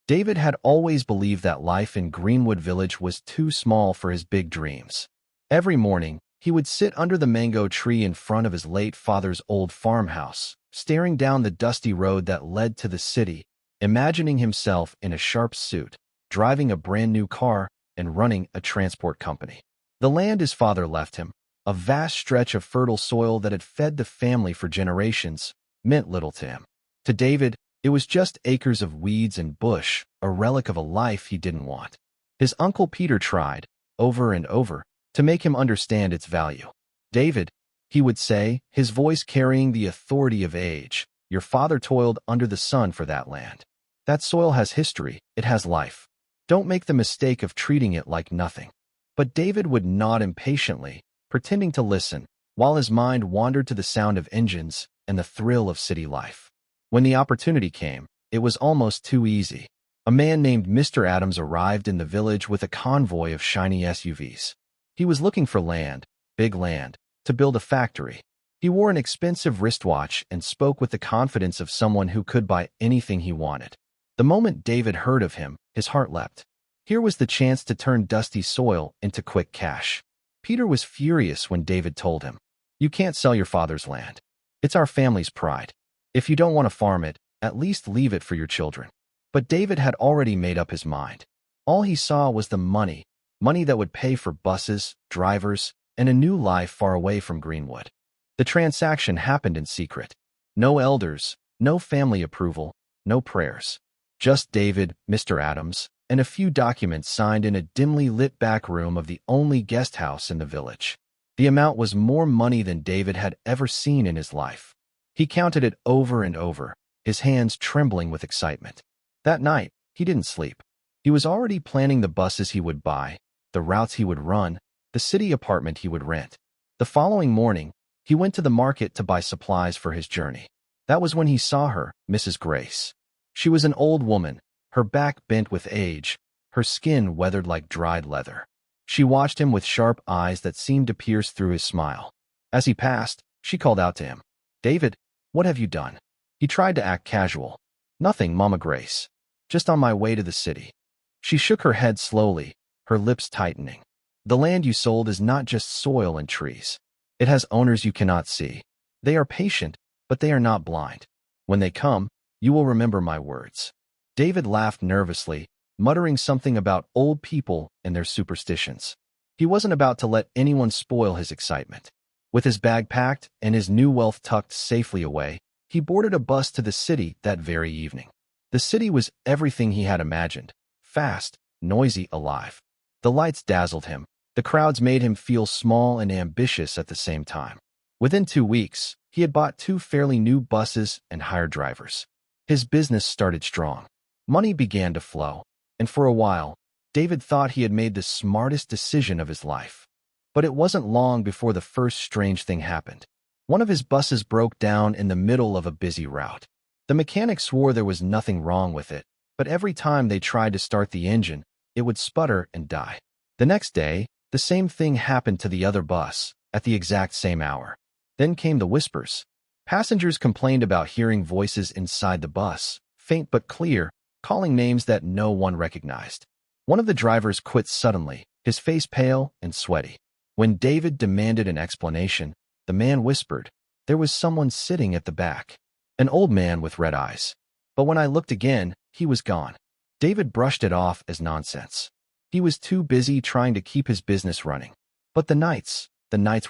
David had always believed that life in Greenwood Village was too small for his big dreams. Every morning, he would sit under the mango tree in front of his late father's old farmhouse, staring down the dusty road that led to the city, imagining himself in a sharp suit, driving a brand-new car, and running a transport company. The land his father left him, a vast stretch of fertile soil that had fed the family for generations, meant little to him. To David, it was just acres of weeds and bush, a relic of a life he didn't want. His uncle Peter tried, over and over, to make him understand its value. "David," he would say, his voice carrying the authority of age, "your father toiled under the sun for that land. That soil has history, it has life. Don't make the mistake of treating it like nothing." But David would nod impatiently, pretending to listen, while his mind wandered to the sound of engines and the thrill of city life. When the opportunity came, it was almost too easy. A man named Mr. Adams arrived in the village with a convoy of shiny SUVs. He was looking for land, big land, to build a factory. He wore an expensive wristwatch and spoke with the confidence of someone who could buy anything he wanted. The moment David heard of him, his heart leapt. Here was the chance to turn dusty soil into quick cash. Peter was furious when David told him, "You can't sell your father's land. It's our family's pride. If you don't want to farm it, at least leave it for your children." But David had already made up his mind. All he saw was the money that would pay for buses, drivers, and a new life far away from Greenwood. The transaction happened in secret. No elders, no family approval, no prayers. Just David, Mr. Adams, and a few documents signed in a dimly lit back room of the only guest house in the village. The amount was more money than David had ever seen in his life. He counted it over and over, his hands trembling with excitement. That night, he didn't sleep. He was already planning the buses he would buy, the routes he would run, the city apartment he would rent. The following morning, he went to the market to buy supplies for his journey. That was when he saw her, Mrs. Grace. She was an old woman, her back bent with age, her skin weathered like dried leather. She watched him with sharp eyes that seemed to pierce through his smile. As he passed, she called out to him, "David, what have you done?" He tried to act casual. "Nothing, Mama Grace. Just on my way to the city." She shook her head slowly, her lips tightening. "The land you sold is not just soil and trees. It has owners you cannot see. They are patient, but they are not blind. When they come, you will remember my words." David laughed nervously, muttering something about old people and their superstitions. He wasn't about to let anyone spoil his excitement. With his bag packed and his new wealth tucked safely away, he boarded a bus to the city that very evening. The city was everything he had imagined: fast, noisy, alive. The lights dazzled him. The crowds made him feel small and ambitious at the same time. Within 2 weeks, he had bought 2 fairly new buses and hired drivers. His business started strong. Money began to flow, and for a while, David thought he had made the smartest decision of his life. But it wasn't long before the first strange thing happened. One of his buses broke down in the middle of a busy route. The mechanic swore there was nothing wrong with it, but every time they tried to start the engine, it would sputter and die. The next day, the same thing happened to the other bus, at the exact same hour. Then came the whispers. Passengers complained about hearing voices inside the bus, faint but clear, calling names that no one recognized. One of the drivers quit suddenly, his face pale and sweaty. When David demanded an explanation, the man whispered, "There was someone sitting at the back. An old man with red eyes." But when I looked again, he was gone. David brushed it off as nonsense. He was too busy trying to keep his business running. But the nights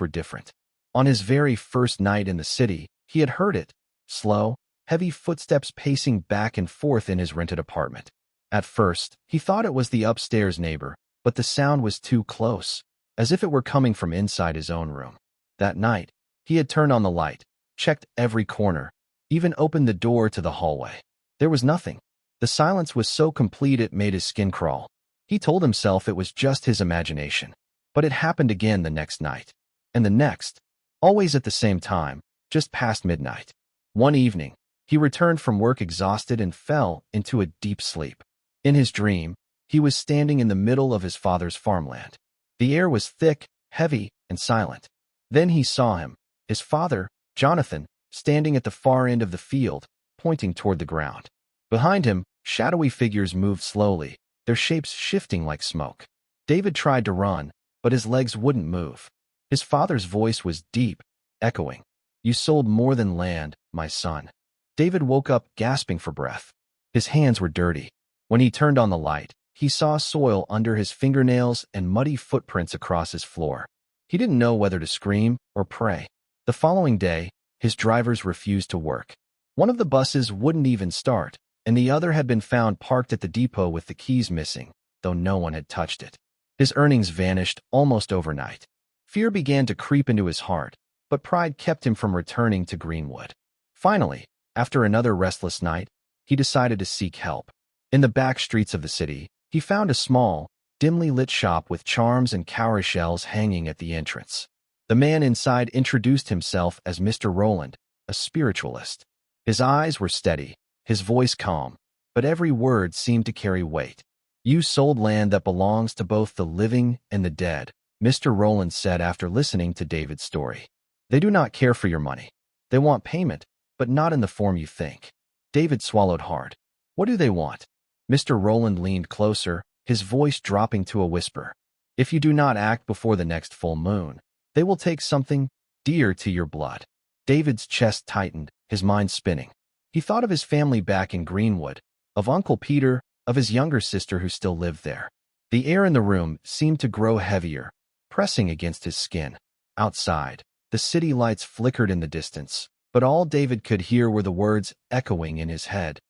were different. On his very first night in the city, he had heard it, slow, heavy footsteps pacing back and forth in his rented apartment. At first, he thought it was the upstairs neighbor, but the sound was too close, as if it were coming from inside his own room. That night, he had turned on the light, checked every corner, even opened the door to the hallway. There was nothing. The silence was so complete it made his skin crawl. He told himself it was just his imagination. But it happened again the next night. And the next, always at the same time, just past midnight. One evening, he returned from work exhausted and fell into a deep sleep. In his dream, he was standing in the middle of his father's farmland. The air was thick, heavy, and silent. Then he saw him, his father, Jonathan, standing at the far end of the field, pointing toward the ground. Behind him, Shadowy figures moved slowly, their shapes shifting like smoke. David tried to run, but his legs wouldn't move. His father's voice was deep, echoing. "You sold more than land, my son." David woke up gasping for breath. His hands were dirty. When he turned on the light, he saw soil under his fingernails and muddy footprints across his floor. He didn't know whether to scream or pray. The following day, his drivers refused to work. One of the buses wouldn't even start, and the other had been found parked at the depot with the keys missing, though no one had touched it. His earnings vanished almost overnight. Fear began to creep into his heart, but pride kept him from returning to Greenwood. Finally, after another restless night, he decided to seek help. In the back streets of the city, he found a small, dimly lit shop with charms and cowrie shells hanging at the entrance. The man inside introduced himself as Mr. Rowland, a spiritualist. His eyes were steady, his voice calm, but every word seemed to carry weight. "You sold land that belongs to both the living and the dead," Mr. Rowland said after listening to David's story. "They do not care for your money. They want payment, but not in the form you think." David swallowed hard. "What do they want?" Mr. Rowland leaned closer, his voice dropping to a whisper. "If you do not act before the next full moon, they will take something dear to your blood." David's chest tightened, his mind spinning. He thought of his family back in Greenwood, of Uncle Peter, of his younger sister who still lived there. The air in the room seemed to grow heavier, pressing against his skin. Outside, the city lights flickered in the distance, but all David could hear were the words echoing in his head.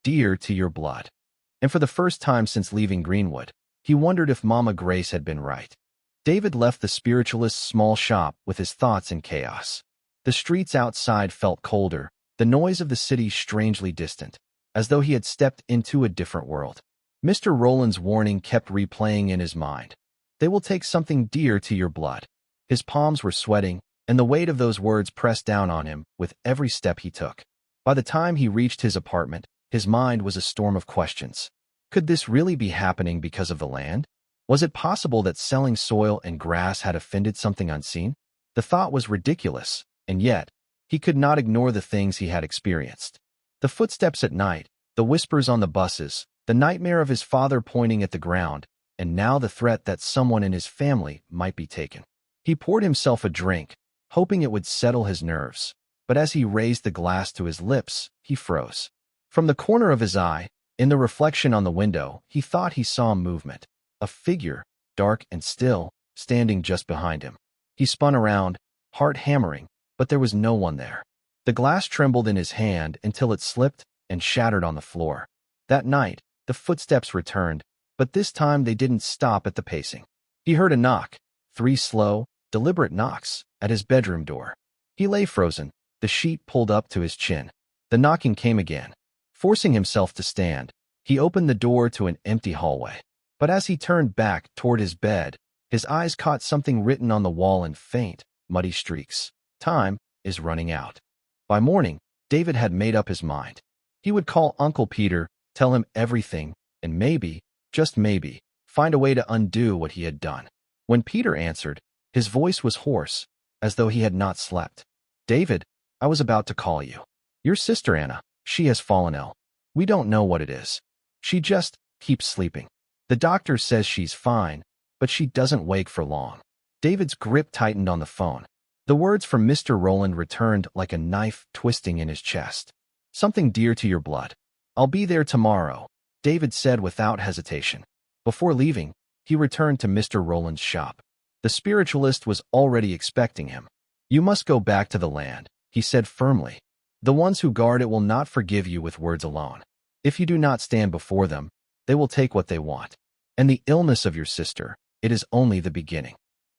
"Dear to your blood." And for the first time since leaving Greenwood, he wondered if Mama Grace had been right. David left the spiritualist's small shop with his thoughts in chaos. The streets outside felt colder, the noise of the city strangely distant, as though he had stepped into a different world. Mr. Rowland's warning kept replaying in his mind. "They will take something dear to your blood." His palms were sweating, and the weight of those words pressed down on him with every step he took. By the time he reached his apartment, his mind was a storm of questions. Could this really be happening because of the land? Was it possible that selling soil and grass had offended something unseen? The thought was ridiculous, and yet, he could not ignore the things he had experienced. The footsteps at night, the whispers on the buses, the nightmare of his father pointing at the ground, and now the threat that someone in his family might be taken. He poured himself a drink, hoping it would settle his nerves, but as he raised the glass to his lips, he froze. From the corner of his eye, in the reflection on the window, he thought he saw movement, a figure, dark and still, standing just behind him. He spun around, heart hammering, but there was no one there. The glass trembled in his hand until it slipped and shattered on the floor. That night, the footsteps returned, but this time they didn't stop at the pacing. He heard a knock, 3 slow, deliberate knocks, at his bedroom door. He lay frozen, the sheet pulled up to his chin. The knocking came again. Forcing himself to stand, he opened the door to an empty hallway. But as he turned back toward his bed, his eyes caught something written on the wall in faint, muddy streaks. "Time is running out." By morning, David had made up his mind. He would call Uncle Peter, tell him everything, and maybe, just maybe, find a way to undo what he had done. When Peter answered, his voice was hoarse, as though he had not slept. "David, I was about to call you. Your sister Anna, she has fallen ill. We don't know what it is. She just keeps sleeping. The doctor says she's fine, but she doesn't wake for long." David's grip tightened on the phone. The words from Mr. Rowland returned like a knife twisting in his chest. "Something dear to your blood. I'll be there tomorrow," David said without hesitation. Before leaving, he returned to Mr. Rowland's shop. The spiritualist was already expecting him. "You must go back to the land," he said firmly. "The ones who guard it will not forgive you with words alone. If you do not stand before them, they will take what they want. And the illness of your sister, it is only the beginning."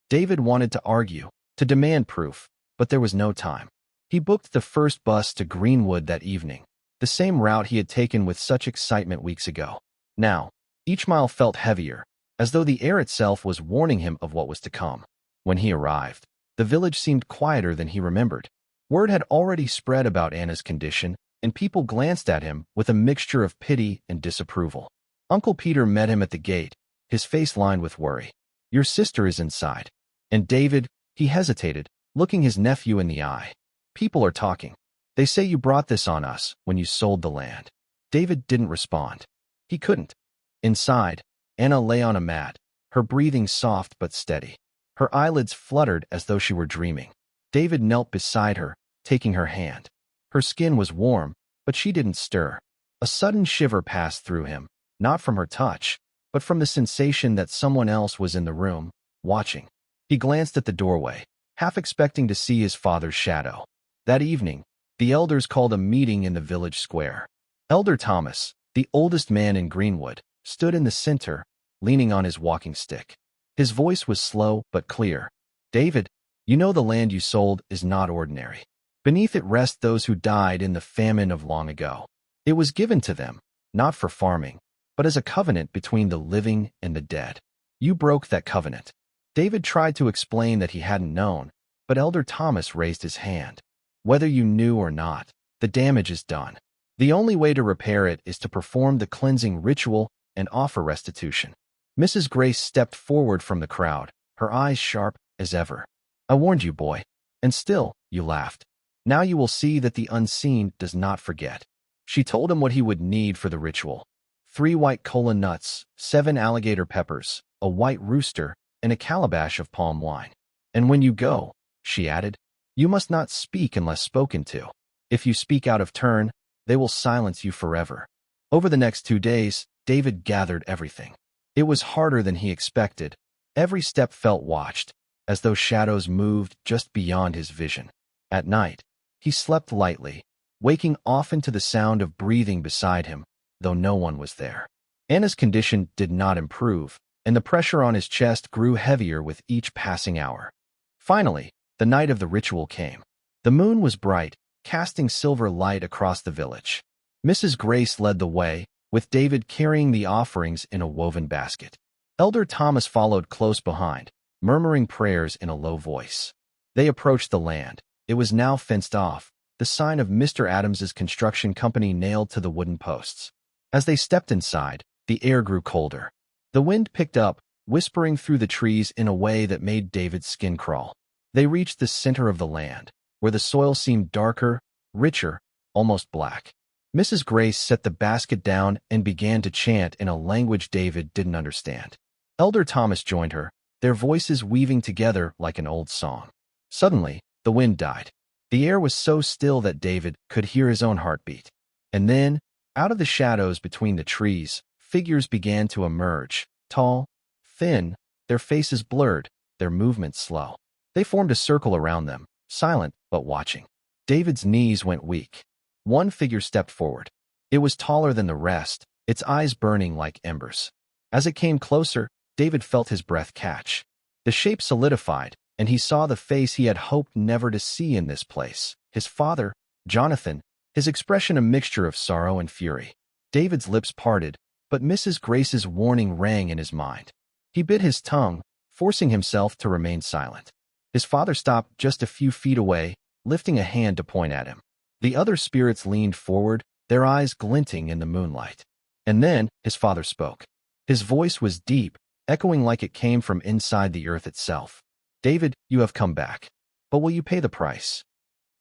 David wanted to argue, to demand proof, but there was no time. He booked the first bus to Greenwood that evening, the same route he had taken with such excitement weeks ago. Now, each mile felt heavier, as though the air itself was warning him of what was to come. When he arrived, the village seemed quieter than he remembered. Word had already spread about Anna's condition, and people glanced at him with a mixture of pity and disapproval. Uncle Peter met him at the gate, his face lined with worry. "Your sister is inside." And David, he hesitated, looking his nephew in the eye. "People are talking. They say you brought this on us when you sold the land." David didn't respond. He couldn't. Inside, Anna lay on a mat, her breathing soft but steady. Her eyelids fluttered as though she were dreaming. David knelt beside her, taking her hand. Her skin was warm, but she didn't stir. A sudden shiver passed through him, not from her touch, but from the sensation that someone else was in the room, watching. He glanced at the doorway, half expecting to see his father's shadow. That evening, the elders called a meeting in the village square. Elder Thomas, the oldest man in Greenwood, stood in the center, leaning on his walking stick. His voice was slow but clear. "David, you know the land you sold is not ordinary. Beneath it rest those who died in the famine of long ago. It was given to them, not for farming, but as a covenant between the living and the dead. You broke that covenant." David tried to explain that he hadn't known, but Elder Thomas raised his hand. "Whether you knew or not, the damage is done. The only way to repair it is to perform the cleansing ritual and offer restitution." Mrs. Grace stepped forward from the crowd, her eyes sharp as ever. "I warned you, boy. And still, you laughed. Now you will see that the unseen does not forget." She told him what he would need for the ritual: 3 white kola nuts, 7 alligator peppers, a white rooster, and a calabash of palm wine. "And when you go," she added, "you must not speak unless spoken to. If you speak out of turn, they will silence you forever." Over the next 2 days, David gathered everything. It was harder than he expected. Every step felt watched, as though shadows moved just beyond his vision. At night, he slept lightly, waking often to the sound of breathing beside him, though no one was there. Anna's condition did not improve, and the pressure on his chest grew heavier with each passing hour. Finally, the night of the ritual came. The moon was bright, casting silver light across the village. Mrs. Grace led the way, with David carrying the offerings in a woven basket. Elder Thomas followed close behind, murmuring prayers in a low voice. They approached the land. It was now fenced off, the sign of Mr. Adams's construction company nailed to the wooden posts. As they stepped inside, the air grew colder. The wind picked up, whispering through the trees in a way that made David's skin crawl. They reached the center of the land, where the soil seemed darker, richer, almost black. Mrs. Grace set the basket down and began to chant in a language David didn't understand. Elder Thomas joined her, their voices weaving together like an old song. Suddenly, the wind died. The air was so still that David could hear his own heartbeat. And then, out of the shadows between the trees, figures began to emerge, tall, thin, their faces blurred, their movements slow. They formed a circle around them, silent but watching. David's knees went weak. One figure stepped forward. It was taller than the rest, its eyes burning like embers. As it came closer, David felt his breath catch. The shape solidified, and he saw the face he had hoped never to see in this place. His father, Jonathan, his expression a mixture of sorrow and fury. David's lips parted, but Mrs. Grace's warning rang in his mind. He bit his tongue, forcing himself to remain silent. His father stopped just a few feet away, lifting a hand to point at him. The other spirits leaned forward, their eyes glinting in the moonlight. And then his father spoke. His voice was deep, echoing like it came from inside the earth itself. "David, you have come back. But will you pay the price?"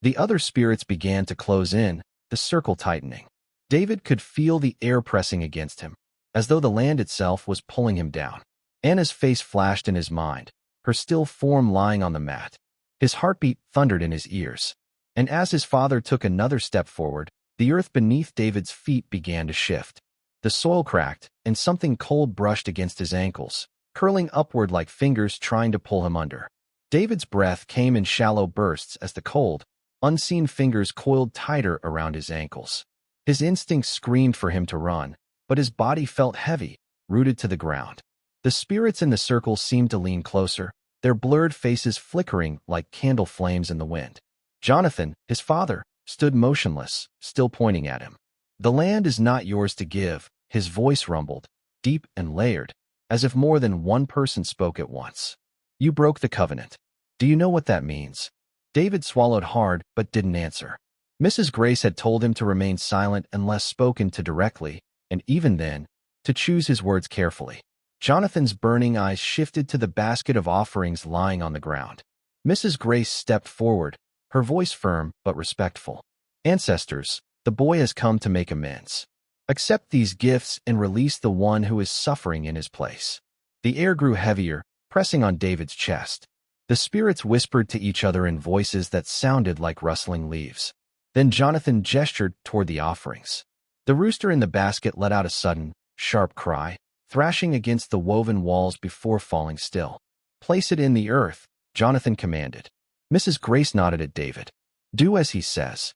The other spirits began to close in, the circle tightening. David could feel the air pressing against him, as though the land itself was pulling him down. Anna's face flashed in his mind, her still form lying on the mat. His heartbeat thundered in his ears. And as his father took another step forward, the earth beneath David's feet began to shift. The soil cracked, and something cold brushed against his ankles, curling upward like fingers trying to pull him under. David's breath came in shallow bursts as the cold, unseen fingers coiled tighter around his ankles. His instincts screamed for him to run, but his body felt heavy, rooted to the ground. The spirits in the circle seemed to lean closer, their blurred faces flickering like candle flames in the wind. Jonathan, his father, stood motionless, still pointing at him. "The land is not yours to give," his voice rumbled, deep and layered, as if more than one person spoke at once. "You broke the covenant. Do you know what that means?" David swallowed hard but didn't answer. Mrs. Grace had told him to remain silent unless spoken to directly, and even then, to choose his words carefully. Jonathan's burning eyes shifted to the basket of offerings lying on the ground. Mrs. Grace stepped forward, her voice firm but respectful. "Ancestors, the boy has come to make amends. Accept these gifts and release the one who is suffering in his place." The air grew heavier, pressing on David's chest. The spirits whispered to each other in voices that sounded like rustling leaves. Then Jonathan gestured toward the offerings. The rooster in the basket let out a sudden, sharp cry, thrashing against the woven walls before falling still. "Place it in the earth," Jonathan commanded. Mrs. Grace nodded at David. "Do as he says."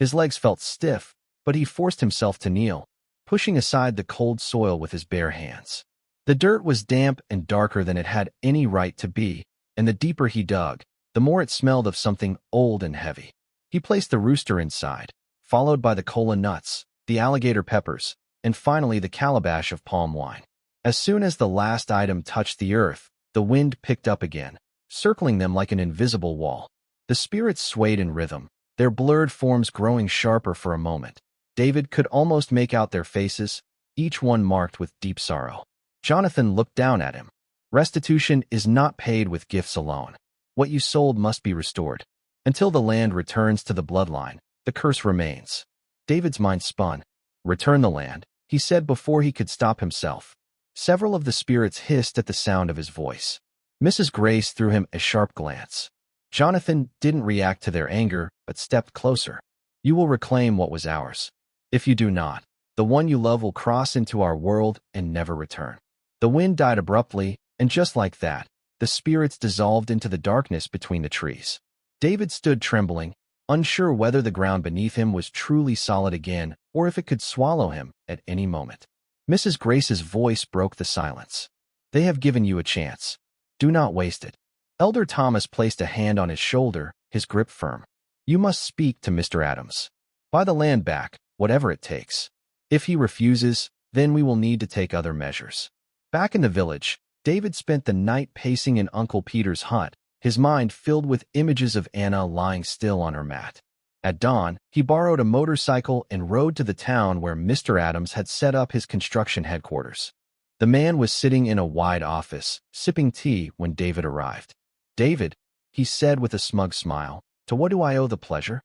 His legs felt stiff, but he forced himself to kneel, pushing aside the cold soil with his bare hands. The dirt was damp and darker than it had any right to be, and the deeper he dug, the more it smelled of something old and heavy. He placed the rooster inside, followed by the cola nuts, the alligator peppers, and finally the calabash of palm wine. As soon as the last item touched the earth, the wind picked up again, circling them like an invisible wall. The spirits swayed in rhythm, their blurred forms growing sharper for a moment. David could almost make out their faces, each one marked with deep sorrow. Jonathan looked down at him. "Restitution is not paid with gifts alone. What you sold must be restored. Until the land returns to the bloodline, the curse remains." David's mind spun. "Return the land," he said before he could stop himself. Several of the spirits hissed at the sound of his voice. Mrs. Grace threw him a sharp glance. Jonathan didn't react to their anger, but stepped closer. "You will reclaim what was ours. If you do not, the one you love will cross into our world and never return." The wind died abruptly, and just like that, the spirits dissolved into the darkness between the trees. David stood trembling, unsure whether the ground beneath him was truly solid again or if it could swallow him at any moment. Mrs. Grace's voice broke the silence. "They have given you a chance. Do not waste it." Elder Thomas placed a hand on his shoulder, his grip firm. "You must speak to Mr. Adams. Buy the land back, whatever it takes. If he refuses, then we will need to take other measures." Back in the village, David spent the night pacing in Uncle Peter's hut, his mind filled with images of Anna lying still on her mat. At dawn, he borrowed a motorcycle and rode to the town where Mr. Adams had set up his construction headquarters. The man was sitting in a wide office, sipping tea when David arrived. "David," he said with a smug smile, "to what do I owe the pleasure?"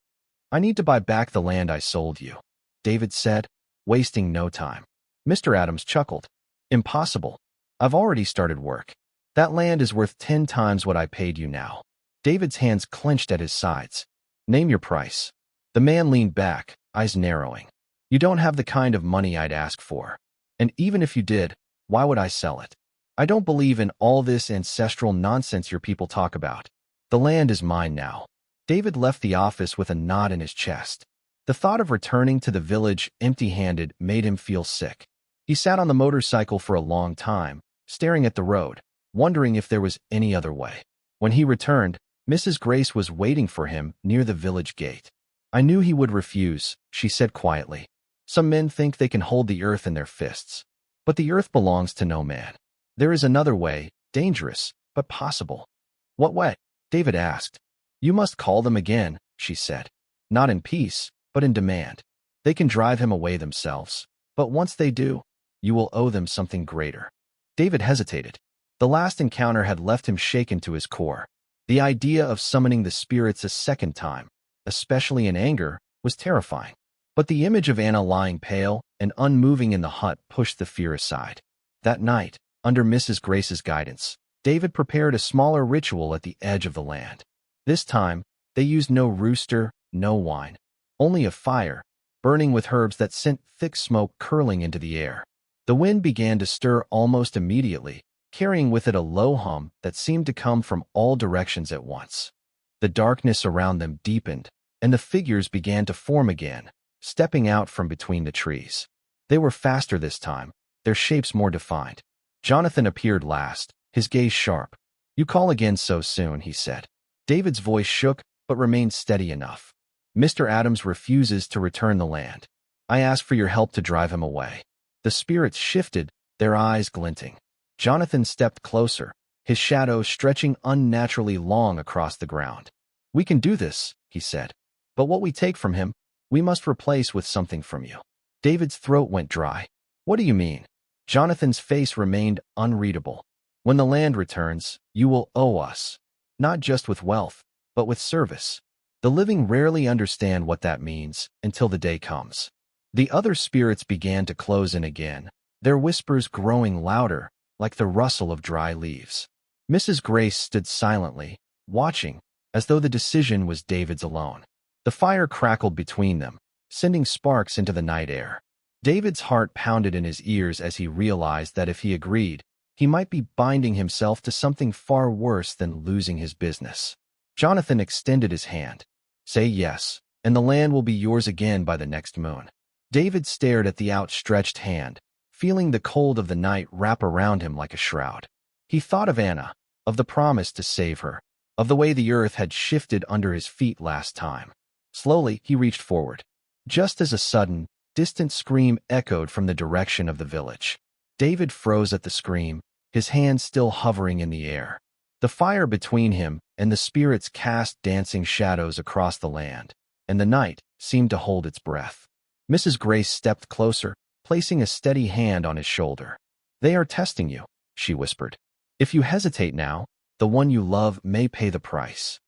"I need to buy back the land I sold you," David said, wasting no time. Mr. Adams chuckled. "Impossible. I've already started work. That land is worth 10 times what I paid you now." David's hands clenched at his sides. "Name your price." The man leaned back, eyes narrowing. "You don't have the kind of money I'd ask for. And even if you did, why would I sell it? I don't believe in all this ancestral nonsense your people talk about. The land is mine now." David left the office with a knot in his chest. The thought of returning to the village empty-handed made him feel sick. He sat on the motorcycle for a long time, staring at the road, wondering if there was any other way. When he returned, Mrs. Grace was waiting for him near the village gate. "I knew he would refuse," she said quietly. "Some men think they can hold the earth in their fists. But the earth belongs to no man. There is another way, dangerous, but possible." "What way?" David asked. "You must call them again," she said. "Not in peace, but in demand. They can drive him away themselves. But once they do, you will owe them something greater." David hesitated. The last encounter had left him shaken to his core. The idea of summoning the spirits a second time, especially in anger, was terrifying. But the image of Anna lying pale and unmoving in the hut pushed the fear aside. That night, under Mrs. Grace's guidance, David prepared a smaller ritual at the edge of the land. This time, they used no rooster, no wine, only a fire, burning with herbs that sent thick smoke curling into the air. The wind began to stir almost immediately, carrying with it a low hum that seemed to come from all directions at once. The darkness around them deepened, and the figures began to form again, stepping out from between the trees. They were faster this time, their shapes more defined. Jonathan appeared last, his gaze sharp. "You call again so soon," he said. David's voice shook, but remained steady enough. "Mr. Adams refuses to return the land. I ask for your help to drive him away." The spirits shifted, their eyes glinting. Jonathan stepped closer, his shadow stretching unnaturally long across the ground. "We can do this," he said. "But what we take from him, we must replace with something from you." David's throat went dry. "What do you mean?" Jonathan's face remained unreadable. "When the land returns, you will owe us, not just with wealth, but with service. The living rarely understand what that means until the day comes." The other spirits began to close in again, their whispers growing louder, like the rustle of dry leaves. Mrs. Grace stood silently, watching, as though the decision was David's alone. The fire crackled between them, sending sparks into the night air. David's heart pounded in his ears as he realized that if he agreed, he might be binding himself to something far worse than losing his business. Jonathan extended his hand. "Say yes, and the land will be yours again by the next moon." David stared at the outstretched hand, feeling the cold of the night wrap around him like a shroud. He thought of Anna, of the promise to save her, of the way the earth had shifted under his feet last time. Slowly, he reached forward. Just as a sudden, distant scream echoed from the direction of the village. David froze at the scream, his hand still hovering in the air. The fire between him and the spirits cast dancing shadows across the land, and the night seemed to hold its breath. Mrs. Grace stepped closer, placing a steady hand on his shoulder. "They are testing you," she whispered. "If you hesitate now, the one you love may pay the price."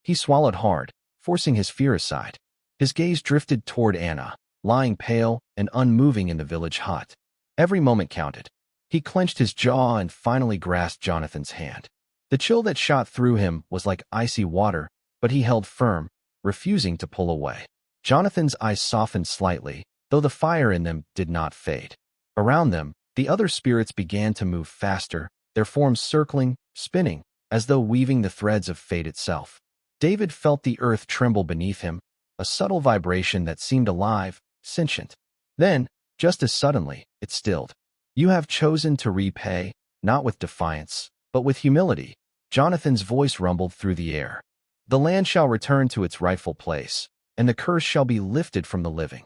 He swallowed hard, forcing his fear aside. His gaze drifted toward Anna, lying pale and unmoving in the village hut. Every moment counted. He clenched his jaw and finally grasped Jonathan's hand. The chill that shot through him was like icy water, but he held firm, refusing to pull away. Jonathan's eyes softened slightly, though the fire in them did not fade. Around them, the other spirits began to move faster, their forms circling, spinning, as though weaving the threads of fate itself. David felt the earth tremble beneath him, a subtle vibration that seemed alive, sentient. Then, just as suddenly, it stilled. "You have chosen to repay, not with defiance, but with humility," Jonathan's voice rumbled through the air. "The land shall return to its rightful place, and the curse shall be lifted from the living."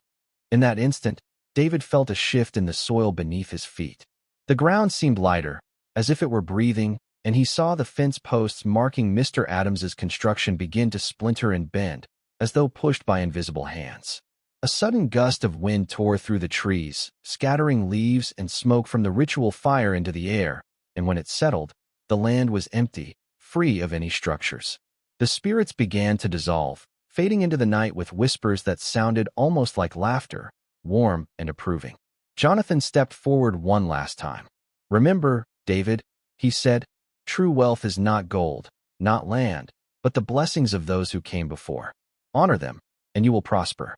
In that instant, David felt a shift in the soil beneath his feet. The ground seemed lighter, as if it were breathing, and he saw the fence posts marking Mr. Adams's construction begin to splinter and bend, as though pushed by invisible hands. A sudden gust of wind tore through the trees, scattering leaves and smoke from the ritual fire into the air, and when it settled, the land was empty, free of any structures. The spirits began to dissolve, fading into the night with whispers that sounded almost like laughter, warm and approving. Jonathan stepped forward one last time. "Remember, David," he said, "true wealth is not gold, not land, but the blessings of those who came before. Honor them, and you will prosper."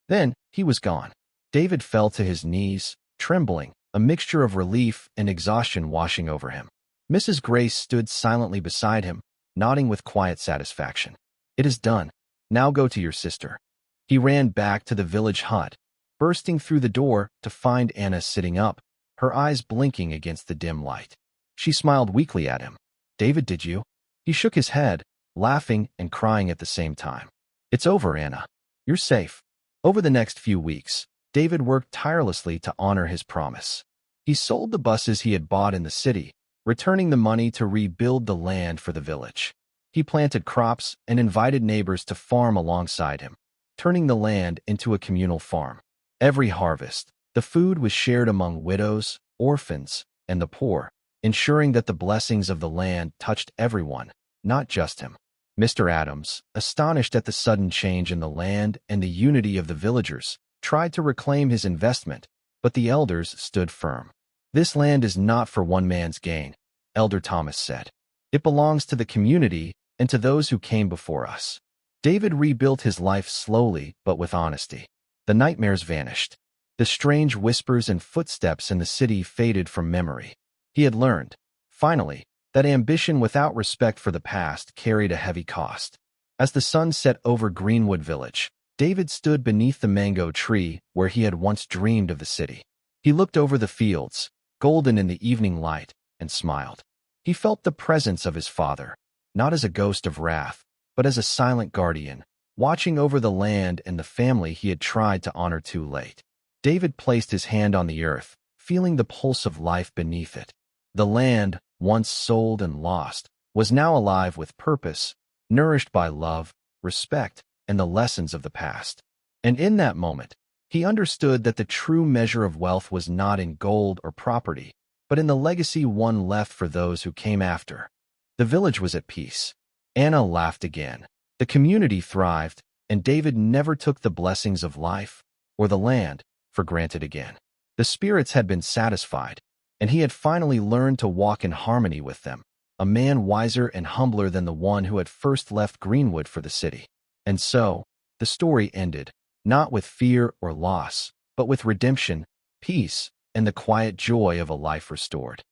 Then he was gone. David fell to his knees, trembling, a mixture of relief and exhaustion washing over him. Mrs. Grace stood silently beside him, nodding with quiet satisfaction. "It is done. Now go to your sister." He ran back to the village hut, bursting through the door to find Anna sitting up, her eyes blinking against the dim light. She smiled weakly at him. "David, did you?" He shook his head, laughing and crying at the same time. "It's over, Anna. You're safe." Over the next few weeks, David worked tirelessly to honor his promise. He sold the buses he had bought in the city, returning the money to rebuild the land for the village. He planted crops and invited neighbors to farm alongside him, turning the land into a communal farm. Every harvest, the food was shared among widows, orphans, and the poor, ensuring that the blessings of the land touched everyone, not just him. Mr. Adams, astonished at the sudden change in the land and the unity of the villagers, tried to reclaim his investment, but the elders stood firm. "This land is not for one man's gain," Elder Thomas said. "It belongs to the community and to those who came before us." David rebuilt his life slowly but with honesty. The nightmares vanished. The strange whispers and footsteps in the city faded from memory. He had learned, finally, that ambition without respect for the past carried a heavy cost. As the sun set over Greenwood Village, David stood beneath the mango tree where he had once dreamed of the city. He looked over the fields, golden in the evening light, and smiled. He felt the presence of his father, not as a ghost of wrath, but as a silent guardian, watching over the land and the family he had tried to honor too late. David placed his hand on the earth, feeling the pulse of life beneath it. The land, once sold and lost, was now alive with purpose, nourished by love, respect, and the lessons of the past. And in that moment, he understood that the true measure of wealth was not in gold or property, but in the legacy one left for those who came after. The village was at peace. Anna laughed again. The community thrived, and David never took the blessings of life or the land for granted again. The spirits had been satisfied, and he had finally learned to walk in harmony with them, a man wiser and humbler than the one who had first left Greenwood for the city. And so, the story ended, not with fear or loss, but with redemption, peace, and the quiet joy of a life restored.